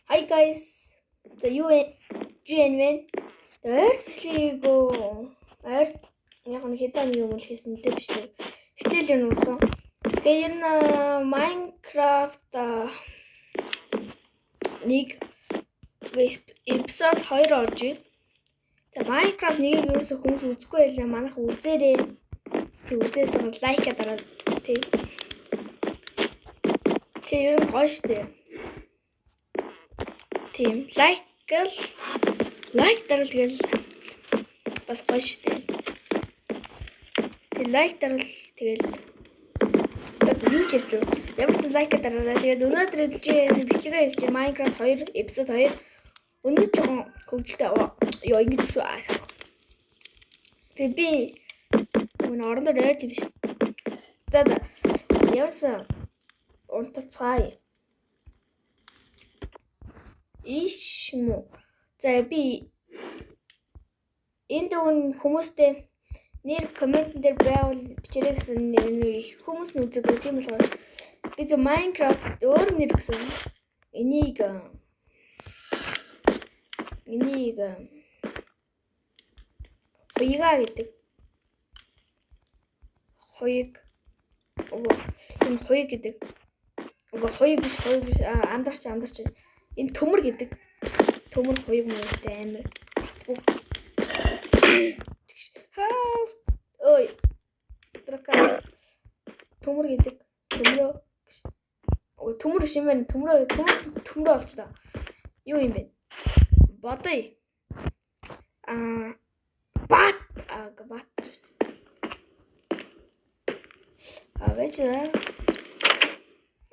Hi guys. За юу GN вэ? Ойр бичлэгийг ойр яг нэг хэдэн юм хэлсэн дээ бичлэг. Гэтэл юу нууцсан. Тэгээ ер нь Minecraft нэг episode 2 орж ийн. Тэгээ Minecraft нэгийг ерөөсөө хүмүүс үзэхгүй байлаа. Манайх үзээрэй. Тэг үзээсээ лайк дараад тэг. Тэг ер нь гоё штэ. Тийм лайк дарал тэгэл бас гоё штэ. Тэг лайк дарал тэгэл юу ч ярьж байна. Ямарсан лайк дараарай. Тэгээд өнөөдөр хэлж бичлэгээ хийж Minecraft 2 episode 2 өнөөдөр жоохон хөвгөлтэй ёо ингэж шүү. Тэг би өнөө орондоо рейд биш. За ямарсан унтцгаая. Ишму. За би энд дүүн хүмүүстэй нэр коммент дээр байвал бичээрэй гэсэн нэг хүмүүс нь үзээгүй тийм болохоор би зөв Minecraft өөр нэр гэсэн энийг хуйга гэдэг. Хуйг гэдэг. Хуйг биш андарч. Энэ төмөр гэдэг. Төмөр хуйг мөрөдтэй амир. Ой. Төмөр гэдэг. Төмөр биш юм байна. Төмөр болчихлоо. Юу юм бэ? Бодъё. Бат. Вэчээ.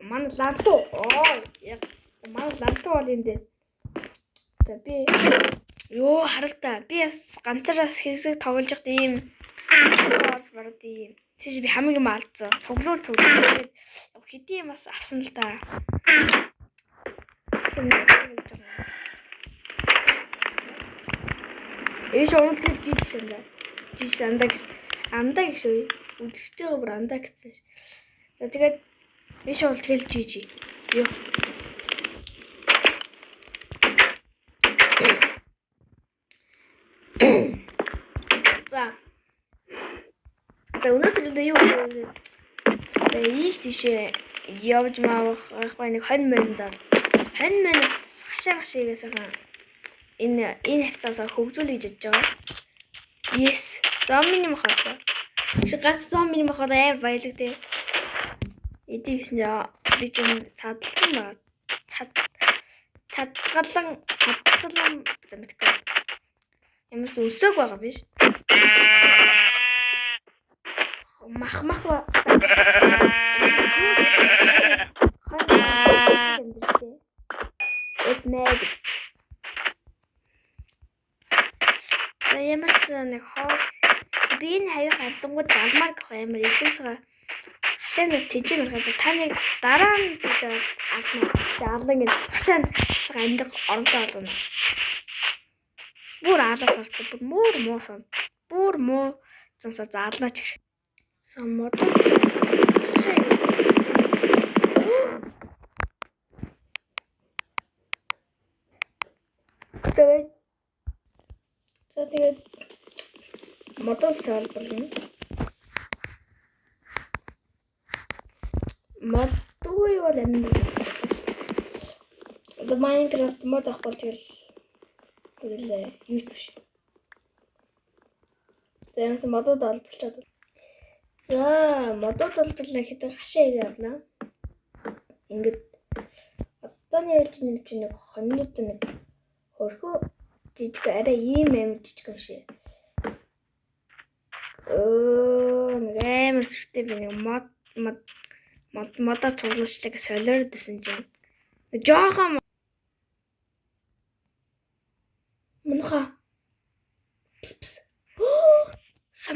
Манай ланту. Яг манай ланту бол энэ дээр. За би ёо харалтаа. Би бас ганцаараас хэсэг тоглож байхад ийм баг ийм. Тийш би хамгийн юм алдсан. Цуглуул. Тэгээд хэдий юм бас авсан л та. Эш унтал жиж андаа гэж үдштэйгээ бүр андаа гэсэн. За тэгээд эш унтал тэл жиж. Ёо. За өнөөдөр юу вэ? Ийшээ явж маавах нэг 20 минутаар 20 минут хашаагаас энэ хавцаасаа хөгжүүлэх гэж бодож байгаа. Yes. Зомбиний махаа. Чи гац зомбиний махаа амар баялаг дээ. Эдийг би ч юм цадгалан мэдгүй. Ямарс өсөг байгаа биш. Мах. It's mad. Ямарс нэг хоо би энэ хаяг хардангууд алмаар гэх амар илээсгээ хашаанд тэжээн гаргаад таны дараа нь аална гэж хашаанд амьд оронтой болгоно. Бүр аалаас орсон бүр муу сонсоо заалнаач гэх. Самод. За тэгээд модул салбарлана. Модул юу вэ? Одоо Minecraft мод авах тэгэл юу ч биш. За ямарсан модууд олболчоод. За модууд олборлоо хэдэн хашаа явна. Ингээд одооний хэлж нэг 20 минут нэг хөрхөө жижиг арай ийм амар жижиг юм шиг. Нэг амар сүртэй би нэг модоо цуглуулдаг солиорд гэсэн чинь. Жоохон мунха.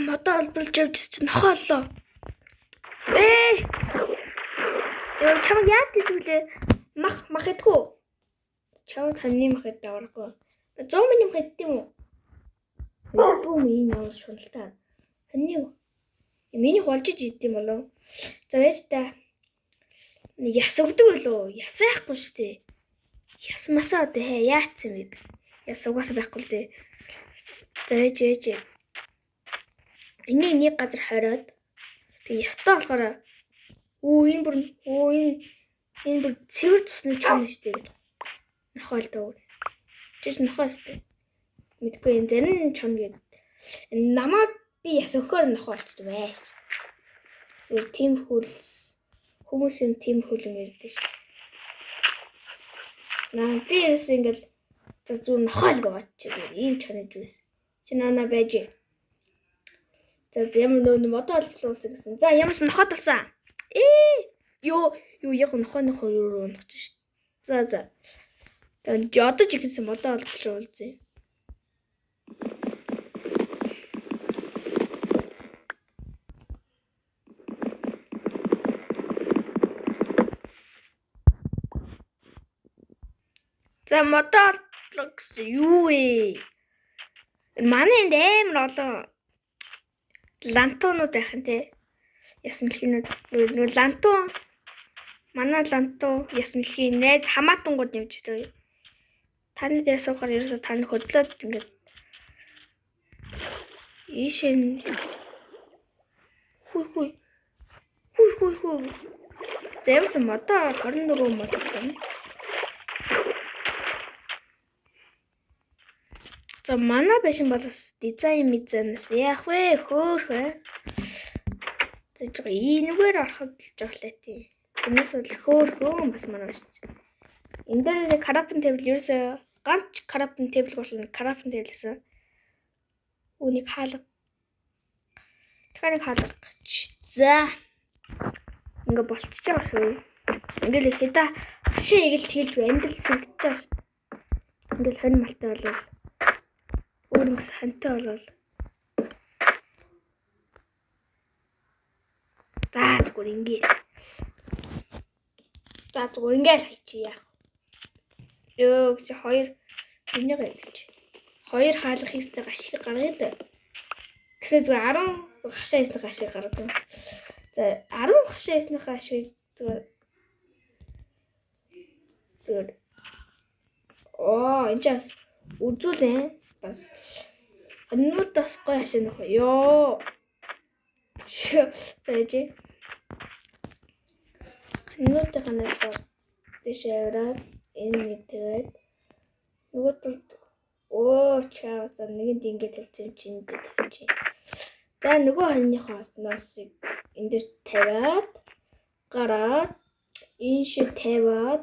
Модоо олборлж явж чинь нохооллоо. Яа чамаг яа дижүүлээ? Мах идэггүй. Чамд ханы мах идэх авахгүй. 100 минут хэддэм үү? Хэдгүй минь яваа шуналтаа. Ханы миний болж идэм болов. За вэж та. Яс өгдөг болов. Яс байхгүй шүү дээ. Ясмасаа одоо яатсан бэ? Яс угаасаа байхгүй л дээ. За ээж. Энийг нэг газар хороод тэг ястаа болохоор энэ бүр цэвэр цусны чам шүү дээ. Нохоол дөө. Жиж нохоостой. Мэдгүй энэ зарим чам гэдэг. Намаа би яс өгөхөөр нохоолч байж. Тэг тийм хүмүүс юм тийм юм ярьдээ шүү. Наа би ерөөс ингээл зүр нохоол гооч ийм чанаж байсан. Чи нана байж. За ямар нөө модоо олбуулсан гэсэн. За ямарс нохоод болсон. Юу яг нохоо юу унах чинь шүү. За. Тэгээд одоо ч ихэнсэн модоо олбуулсан. За модоо гэсэн юу вэ? Манай энд амар олон лантуунууд байх юм те. Ясмэлхийнүүд нөгөө лантуун. Манай лантуу ясмэлхийн найз хамаатангууд нэмж тээ. Таны дээр суухаар ерөөсө таны хөдлөөд ингээд ийшэн хүй. Зэмс модоо 24 модоо байна. За манай бэшин болос дизайн мэдзэнээс яах вэ? Хөөхөө. За жоо энэгээр ороход л жоглоо тий. Энэс бол хөөхөө бас манай биш. Энд дээр карапын тable ерөөсөө ганц карапын table болно. Карапын table-с үнийг хаалга. Дахиад хаалга. За. Ингээ болчихж байгаа шүү. Ингээл их хэдэ хашаа игэл тэлж амьдрал сэгдэж байгаа. Ингээл хонь малтай болов. Өөрөнгөс хантай болов. За зүгээр ингээл хайчих яах. Ёгс хоёр энийг хэлж. Хоёр хаалга хийстэй гашиг гаргая да. Гэсэн зүгээр 10 хашаа хийстэй гашиг гаргадаг. За 10 хашаа хийсний гашиг зүгээр. Энэ час үзүүлээ. Бас хоннуудаас гоё хашаа нөх ёо. Зайжи. Хоннуудаа ханаас дэшээрээ энэ нэг тэгээд нөгөө талд чаас нэгэнд ингэ тавьсан чинь тавьчих. За нөгөө хоньныхоо ноос энэ дэр тавиад гараад энэ шиг тавиад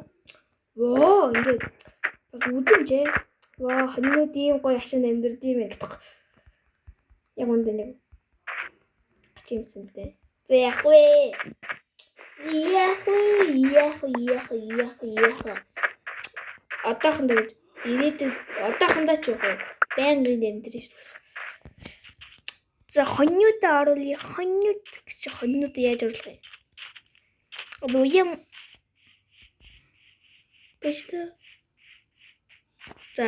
ингэ бас үзэмжээ. Хоньнууд ийм гоё хашаанд амьдэрд юм гэдэг. Яг үндэ нэг ачимсэнтэй. За яах вэ? Одоохондоо ирээдүйд одоохондоо ч яг байнгын амьдрын шүү. За хоньнуудаа оруулъя. Хоньнууд яаж оруулах вэ? Одоо юм биштэй. За.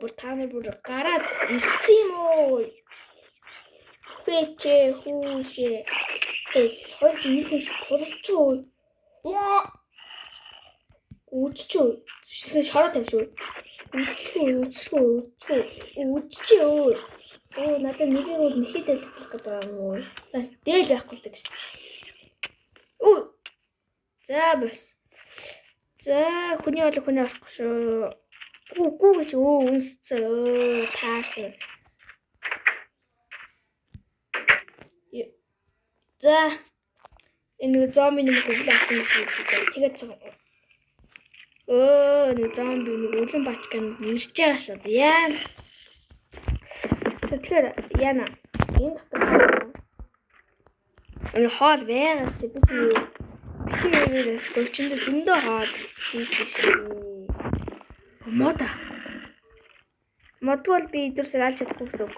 Бүр таамар бүр гараад ирсэн юм уу? Хөөчөө. Цойд ийхээс тулчгүй. Үччөө. Шараа тавьшгүй. Үччөө. Надад нэгийг нэхэд дэлгэх гэдэг юм уу? Дээл байхгүй л гэж. За бас. За хүний орохгүй шүү. Үгүй гэж үнсцээ. Таарсан. За энэ зомби нэг хүлээсэн юм. Тэгээд цаг. Нэг зомби нэг үлэн бачканд ирж байгаа шүү. Яа. Тэгэхээр яана. Энэ дотор энэ хоол байгаа шүү. Би скотчэнд зөндөө хоол хийсэн шүү. Модвол би идэрсээ алж чадахгүй гэсэн.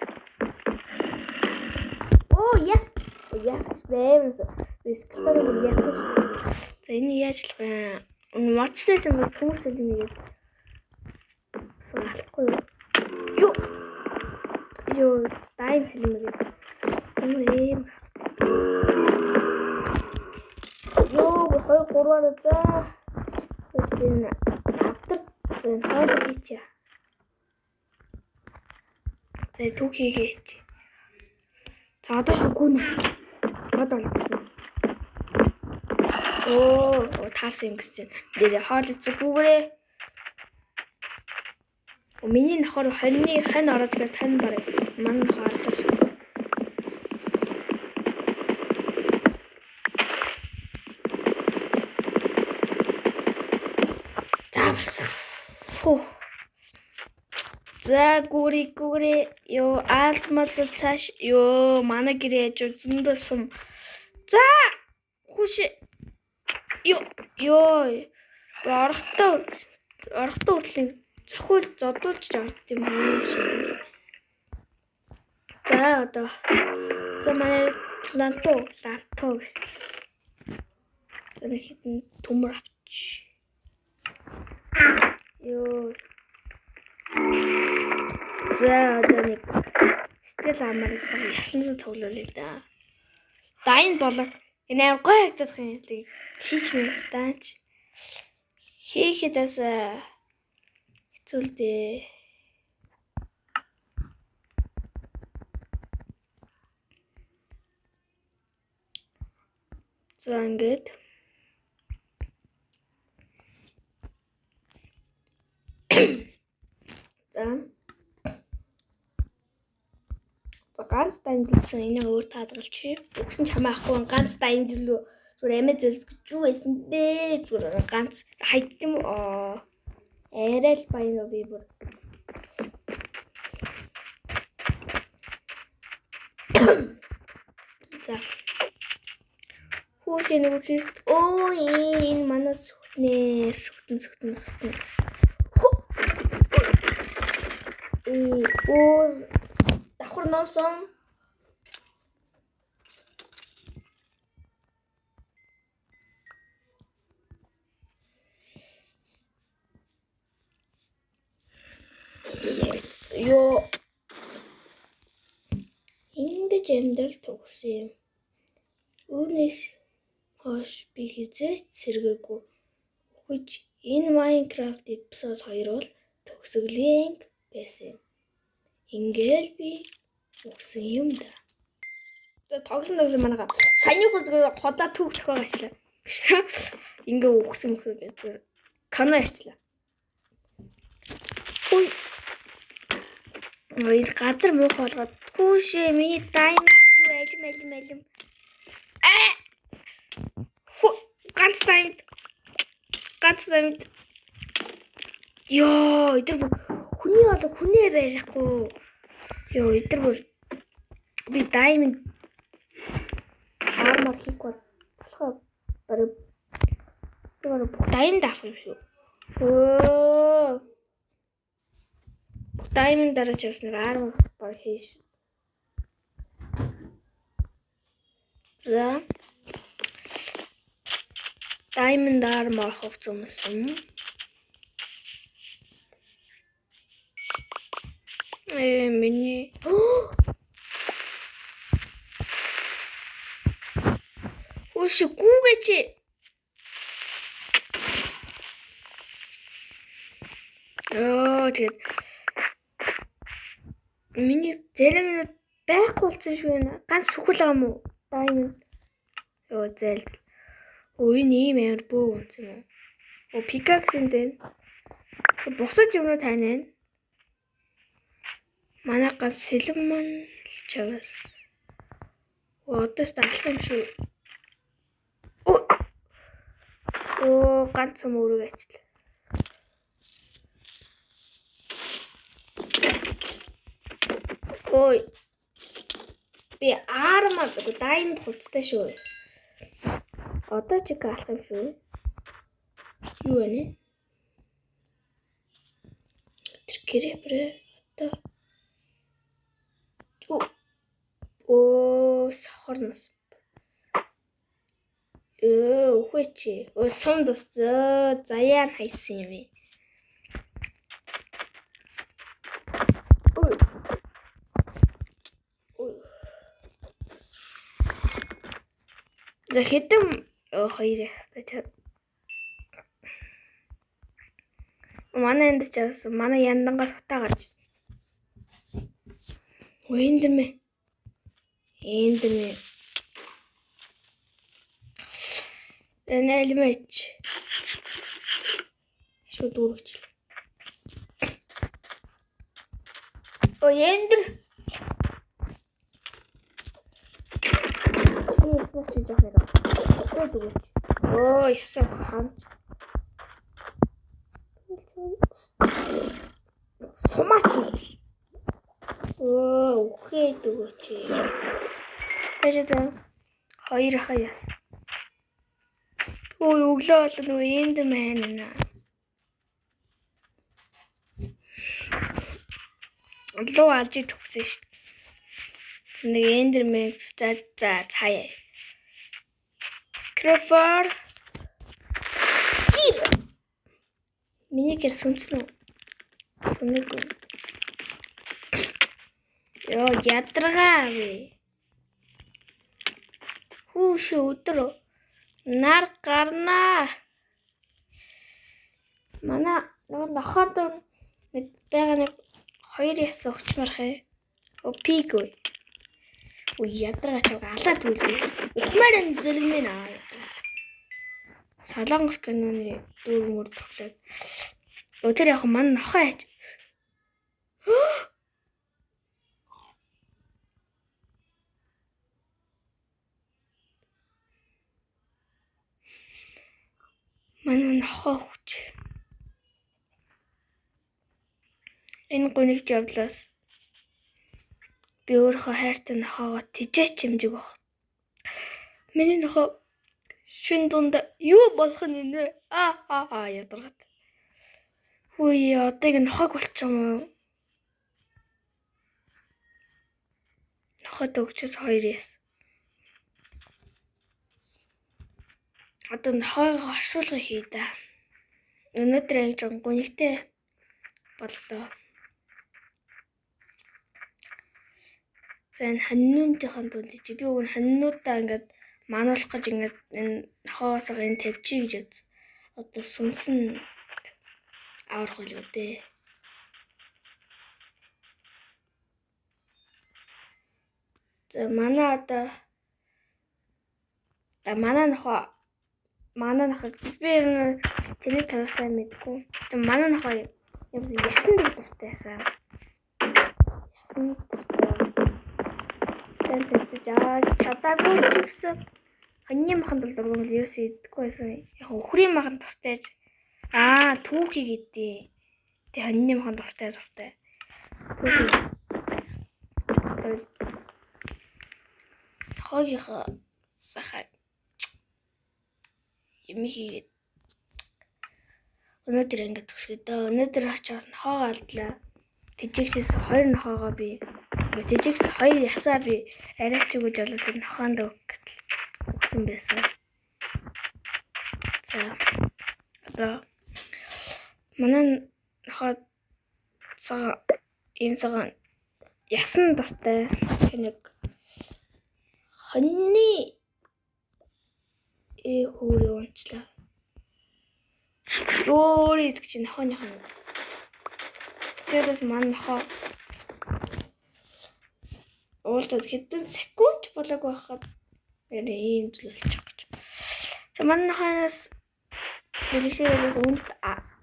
Yes. Бэмс. Скотор бүр yes. За энэ яаж л бай. Модтой юм хүмүүс л нэгээд. Салахгүй юу? Юу, тайм сэлмэгээ. Юм. Ёо, хой гурваар за. Энэ автар зэн хоол хийчихье. За түүх хийгээч. За одоо шүгүүн. Одоо болчихно. Таарсан юм гэж чинь. Нэрээ хоол эцэггүйгээрээ. Миний нохор хонь ороод тэгээд тань барыг мань харж байгаа. Фу. За гүри ёо аалтмал цааш ёо манай гэрээ яж зөндөө сум. За хүш ёо орохтой хүртлийг цохиул зодуулж орд юм аа шиг. За одоо за манай лантоо за хитэн төмөр авч. Ёо. За одоо нэг сэтгэл амарсан яснаас цуглуулъя да. Дайн болог энэ гой хагдах юм лиг хийч мэ даач. Хийхэдээс хэцүү л дээ. За ингээд За ганц дайндэлсэн энийг өөр таалгалчих. Өгсөн ч хамаа ахгүй ганц дайндэл зүгээр амиа зөлс гэж юу байсан бэ? Зүгээр ганц хайт юм арай л баян уу би бүр. За хүүхний нөгөө хийх энэ манаас сүтэн. Давхар нуусан. Ёо. Ингэж амьдрал төгсөн юм. Үүнээс хойш би хизээч сэргээгүй. Үгүй энэ Minecraft episode 2 бол төгсгөлийн байсан юм. Ингээл би өгсөн юм да. Тогсон манайга саяны хөлзгөө хотоо түүх зохион ажиллаа. Ингээ өгсөн гэж канаа арчлаа. Ой газар муухай болгоод хүүшээ миний дайм юу алим. Ганц дайм. Ёо идэр хүний болог хүнээ барихгүй. Ёо идэр бүр би даймонд армор хийх болохоо барыг даймонд авах юм шүү. Даймонд дараач явсан армор баг хийж. За даймонд армор хөвцөмсөн. Миний гүүгээч тэгээд миний зэрэг байхгүй болсон шүү нэ. Ганц сүхэл байгаа мó? Даймонд. Зэлд. Энэ ийм амар бөө үнсэн юм. Пикаксэнд энэ. Бусад юмруу тань. Манай ганц сэлэм маань л чагаас. Одоос алах юм шүү. Ганц юм өөрөө ачлаа. Ой. Би армаа даймонд хувцтай шүү. Одоо ч их алах юм шүү. Юу вэ нэ? Тэр гэрээ одоо сохорноос. Үхвэч. Сум дус заяа хайсан юм бэ. За хэдэм хоёр ястай чад. Манай энд ч явсан. Манай яндангаас утаа гарч. Эндэрмэ. Энэлмэч. Шууд дүүргэж. Эндэр. Яснаас чи жоох нэг. Дүүргэж. Ясаа хаан. Сумач. Ухээ дүүргэж. Тэжээ хоёр хаяас. Өглөө бол нөгөө эндэрмэн нэ. Луу алж төгсөн шүү дээ. Нэг эндэрмэн за хаяа. Крофор. Миний гэр сүнслүү. Сүнэгүй. Ёо ядаргаа вэ. Хүүш өдөр нар гарнаа. Манай нөгөө нохоод нэг байгаа нэг 2 яс өгчмарх ээ. Пигүй. Ядаргаа чаг алаад үлдээ. Ухмаар зэрэгмэн аа. Солонгос киноны дүүрмөр төглөөд. Тэр яг маань нохоо яж. Манай нохоо хүч. Энэ гонигч явлаас би өөрөө хайртай нохоогоо тижээч хэмжиг баг. Миний нохоо шин дунд юу болох нь нэ? Ядаргаад. Одоо ингэ нохоог болчихсон юм. Нохоод өгчөөс 2 яс. Одоо нохоогоо оршуулга хий да. Өнөөдөр яг гонигтэй боллоо. За энэ ханьнуудынхаа дунд чи би өгн ханьнуудаа ингээд мануулах гэж ингээд энэ нохоосоо энэ тавьчих гэж үз. Одоо сүнсэн аврах байлгүй дээ. За манай нохоо би тэрийг тавьсан мэдгүй. Тэгээ манай нохоо ясан дэг дуртайсан. Ясан дуртай. Сайн тавьчих чадаагүй ч гэсэн хоньны махан дургуул ерөөсөө идэхгүй байсан. Яг өхрийн махан дуртай. Түүхий гэдэг. Тэ хоньны махан дуртай. Хогийнхоо сахаа юмхийгээд өнөөдөр ингэж төгсгөө. Өнөөдөр очиос нохоо алдлаа. Тэжигчээс 2 нохоогоо би тэжигчээс 2 ясаа би арайч өгөж болоод тэр нохоонд өгсөн байсан. За одоо манай нохоо цагаан ясан дуртай. Нэг хоньны хөөрөө унчлаа. Өөр идэх чинь нохооныхоо. Тэрээс маань нохоо уулзаад хэдэн секунд болоогүй байхад ийм зүйлчих гэж. За манай нохоноос бэлгэшээс үнд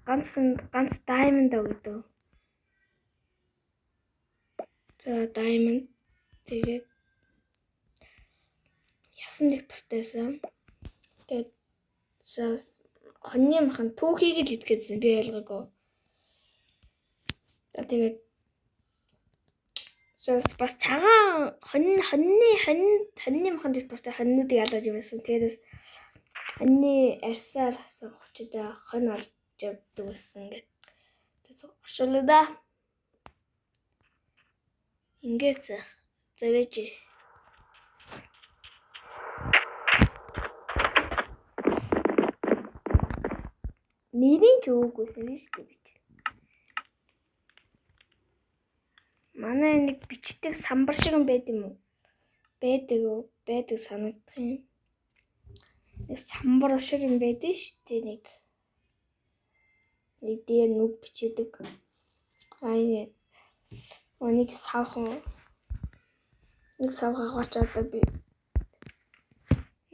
ганц даймонд өгдөө. За даймонд тэгээд ясан нэг туртайсан. Тэгээд хоньны махан түүхийг л идэхгүйсэн би ойлгоогүй. Тэгээд бас цагаан хоньны махан дуртай хоньнуудыг ялгаж байсан. Тэрээс хоньны арьсаар хасан хүчтэй хонь олж явдаг байсан гэдэг. Тэгээд оршуулаа да. Ингээд завэж. Нэрийн ч өгөөгүй шүү дээ би. Манай нэг бичдэг самбар шиг юм байд юм уу? Байдаг санагдах юм. Нэг самбар шиг юм байдаг шүү дээ нэг. Дээр нүг бичээдэг. Аа нэг савхан. Нэг савхаа гарч одоо би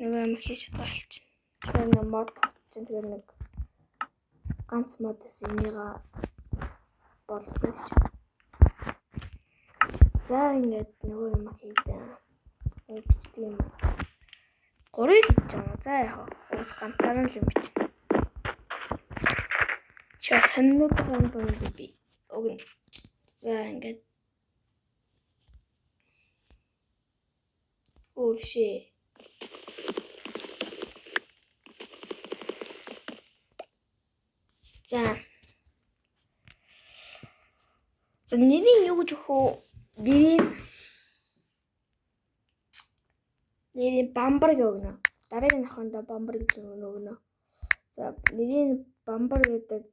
нөгөө юм хийж чадгаа болчих. Тэгэхээр нэг мод чинь тэгэхээр нэг ганц модос энийгээ боловсруулж. За ингээд нөгөө юм хийдээ. Бичдэг юм. 3-ыг хийж байгаа. За яах вэ? Уус ганцаараа л юм бич. Чаа саннуудын дунд би өгнө. За ингээд Овшээ. За нэрийн юу гэж өгөх вэ? Нэрийн бамбар гэж өгнө. Дараагийн аханд бамбар гэж өгнө. За нэрийн бамбар гэдэг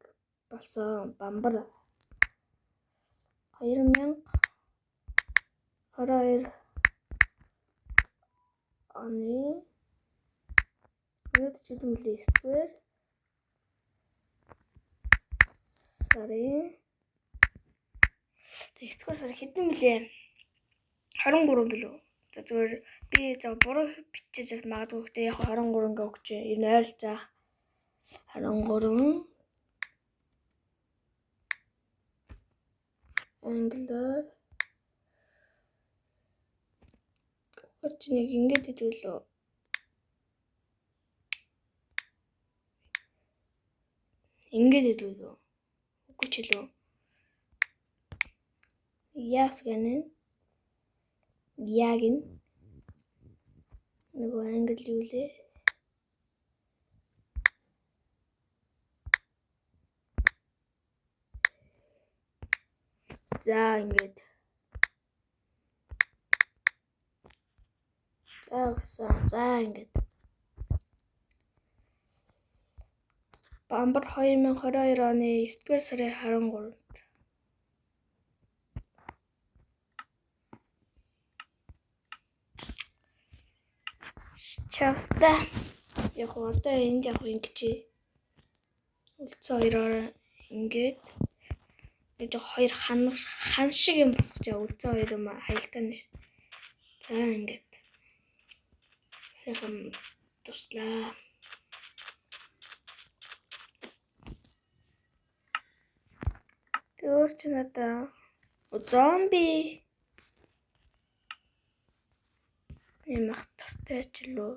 болсон бамбар 2022 оны өнөөдөр ч юм лээ 9-р сарын 9-р сар хэдэн мөлий 23 билүү. За зүгээр би за буруу бичиж магадгүй гэхдээ яг 23 ингээ өгч ер нь ойролцоох 23 англиар хурц нэг ингэж хэлвэл ингэж хэлвэл үгүй ч хэлв. Яас гэнэ яг нөгөө англи юу лээ. За ингэж за ингэж бамбар 2022 оны 9-р сарын 23-нд чавста яг одоо энд яг ингэж үлцэн хоёроор ингэж нэг хоёр хан шиг юм босгож үлцэн хоёр юм хаялтаа нь. За ингэж сайхан туслаа. Өөр ч надаа зомби ямах тартай ч лөө.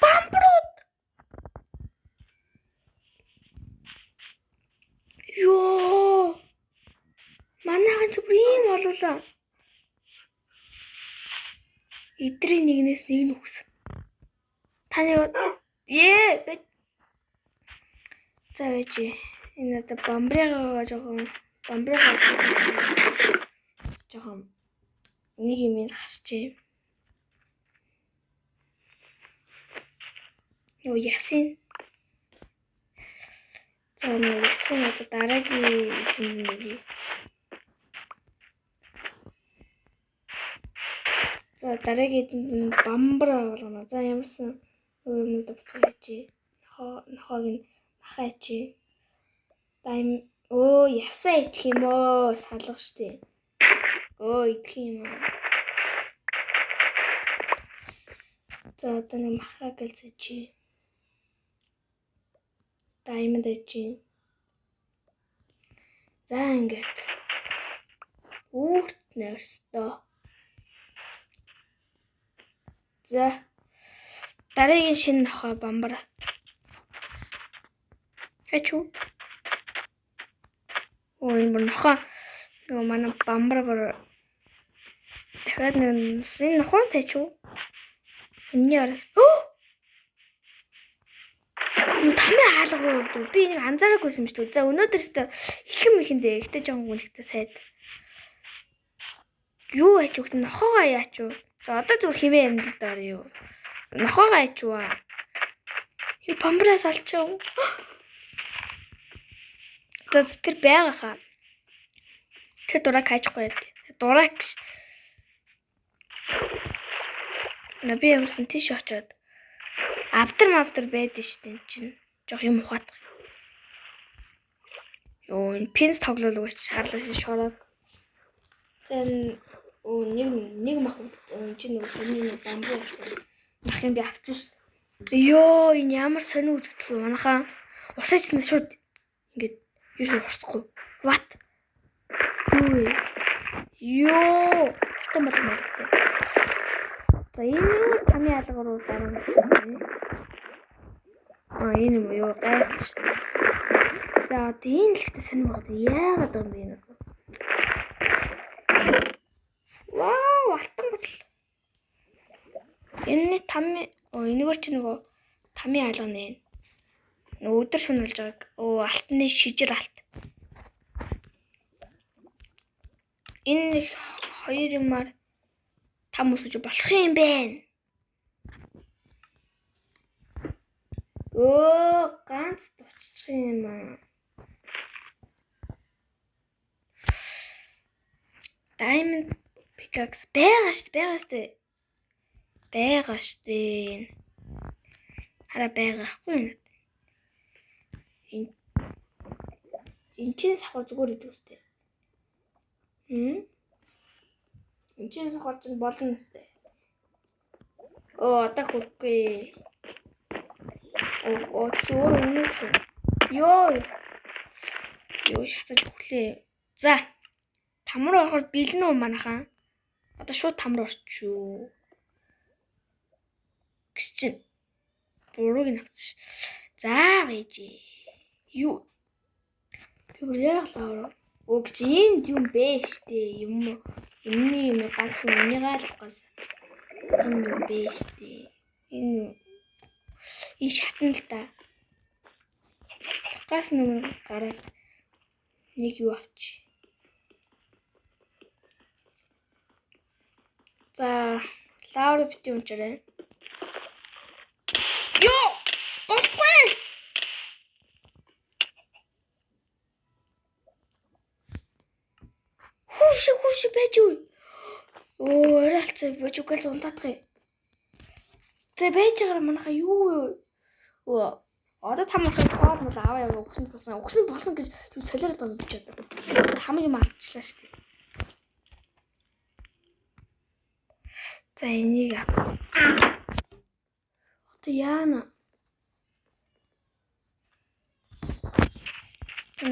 Бамбрууд. Ёо. Манайхан ч бүр ийм боллоо. Идрийн нэгнээс нэг нь үгс. Таны за байж энэ одоо бамбрыгаа жоохон нэг юм хасчээ. Юу ясын. За нэг ясын одоо дараагийн эзэн нэг. За дараагийн эзэн бамбар болгоно. За ямарсан юмнууд буцаач. Нохоог нь махаач. Ясаа ичих юм оо салга штэ. Идэх юм аа. За одоо нэг махаа гэлцэж. Даймонд ачи. За ингээд. Үрт нэрстөө. За дараагийн шинэ нохой бамбар. Хачуу. Энэ нохой нөгөө манай бамбар дахиад нэг энэ нохой тачуу. Энийн арай. Юу тамийн хаалга би нэг анзаарахгүйсэн юм шүү дээ. За өнөөдөр ч ихэндээ ихтэй жоон гүнхтэй сайд. Юу ачуу гэдэг нохоогоо яачуу. За одоо зүгээр хивээ юм даа юу. Нохоогоо ачуу. Юу бамбараас алчаа. За тэр байгаа хаа. Тэр дурак хайчихгүй. Дурак. Би ямарсан тийш очоод автар байдаг шүү дээ чинь. Жох юм ухаадах. Йоо, энэ пинс тоглоулах гэж шаарлаа шороод. Зэн нэг мах чинь нэг сони бамбуу болсон. Мах юм би авчихсан шүү дээ. Йоо, энэ ямар сони үзэгдэл вэ манайхаа. Усаач нь шууд ингээд юу ч урсахгүй. What? Йоо, хатан болмоортой. За энэ тамийн алгаар руу дараа нь. Энэ юу гайхаж шүү дээ. За энэ л ихтэй сонир багт яагаад юм бэ нэг. Вау, алтан гутал. Энэ энэгээр чи нөгөө тамийн алга нэ. Өдөр шөнөлж байгааг. Алтны шижир алт. Энэ хоёр юмар там үсгэж болох юм байна. Ганц дучих юм аа. Diamond pickaxe байгаа штэ. Хараа байгаахгүй. Энэ чинь сахар зүгээр идэв үстэй. Энэ чинь сахар чинь болно үстэй. Одоо хөрөхгүй. Өөр үнэс. Йоо шатаж өглөө. За. Там руу ороход бэлэн үү манайхаа? Одоо шууд там руу орчихё. Гэс чинь бурууг нь авчих. За вэж. Юу? Би бүр яаглаа. Гэж энд юм бэ штэ. Энэний юм ганц үнийгаа л гас. Энэ юм бэ штэ. Энэ шатан л да. Гас нүмер гараад нэг юу авчих. За, лавр бити унчаарай. Йоо! Болохгүй. Хурш байж үү? Орой алцаа божиггал унтаадах. За байж байгаа манайхаа юу вэ? Одоо та махыг хоол мол аваа яваа өгсөн болсон гэж юу солиороод байгаа юм би ч одоо. Хамгийн юм алдчихлаа шүү дээ. За энийг одоо яана.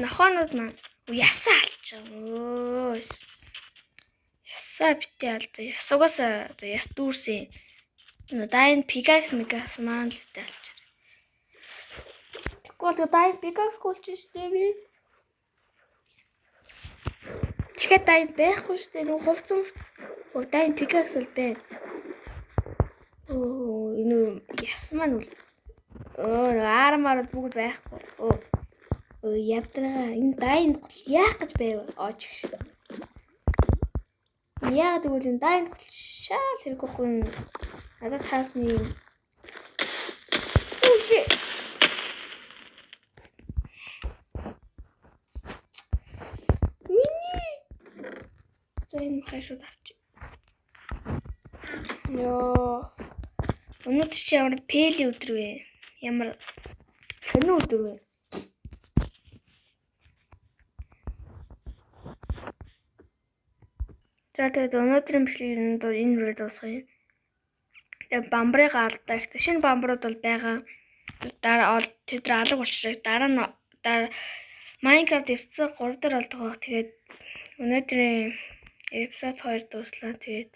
Нохонод маань ясаа алчаа. Ясаа битээ алдаа. Ясугаас яс дүүрсэн. Diamond pickaxe маань л битээ алчаа. Тэгвэл Diamond pickaxe гулж штэ би. Тэгэхээр Diamond байхгүй штэ. Нэг хувцсан. Diamond pickaxe л байна. Энэ яс маань үл. Аармаар бүгд байхгүй. Ядраа энэ Diamond яах гэж байв? Оч. Яагаад гэвэл энэ Diamond шал хэрэггүй. Надад цаасны энэ хашууд авчих. Йоо. Өнөөдөр чи ямар пэли өдөр вэ? Ямар сони өдөр вэ? За тэгээд өнөөдрийн бичлэгийг энэ үрээ дуусгая. Тэгээд бамбрыг алдаа. Шинэ бамбрууд бол байгаа. Дараа тэд алга болчихлоо. Дараа нь Minecraft episode 3 дээр болдог. Тэгээд өнөөдрийн episode 2 дуслаа. Тэгээд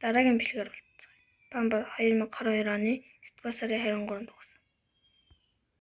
дараагийн бичлэгээр болцгоо. Бамбар 2022 оны 9 сарын 23-нд дуусна.